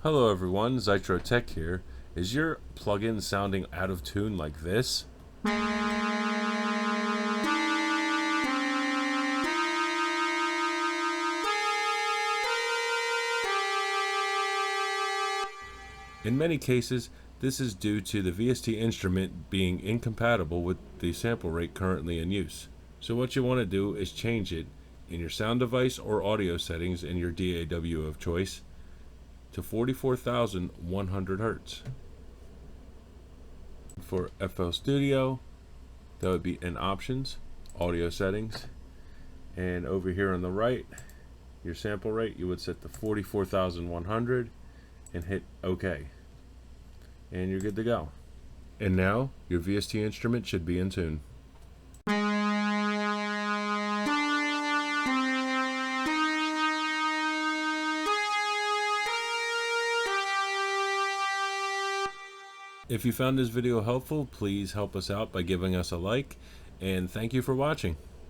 Hello everyone, Zeitro Tech here. Is your plugin sounding out of tune like this? In many cases, this is due to the VST instrument being incompatible with the sample rate currently in use. So what you want to do is change it in your sound device or audio settings in your DAW of choice to 44,100 Hz. For FL Studio, that would be in Options, Audio Settings, and over here on the right, your sample rate you would set to 44,100 and hit OK. And you're good to go. And now your VST instrument should be in tune. If you found this video helpful, please help us out by giving us a like, and thank you for watching.